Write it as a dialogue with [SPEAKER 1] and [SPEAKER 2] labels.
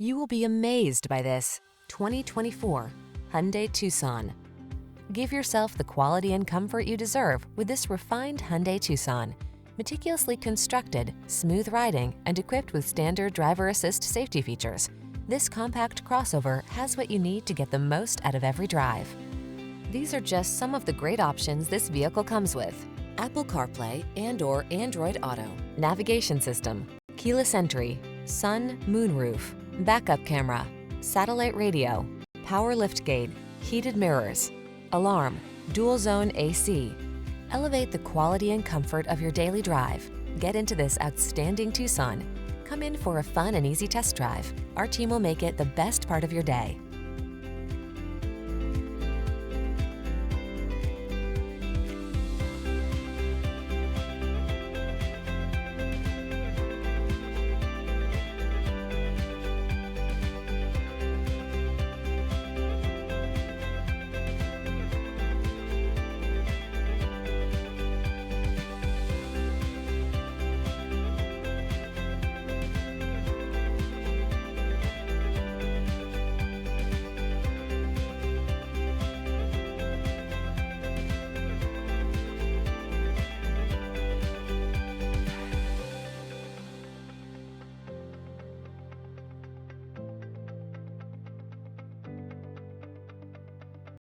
[SPEAKER 1] You will be amazed by this 2024 Hyundai Tucson. Give yourself the quality and comfort you deserve with this refined Hyundai Tucson. Meticulously constructed, smooth riding, and equipped with standard driver assist safety features, this compact crossover has what you need to get the most out of every drive. These are just some of the great options this vehicle comes with: Apple CarPlay and/or Android Auto, navigation system, keyless entry, sun, moonroof, backup camera, satellite radio, power liftgate, heated mirrors, alarm, dual zone AC. Elevate the quality and comfort of your daily drive. Get into this outstanding Tucson. Come in for a fun and easy test drive. Our team will make it the best part of your day.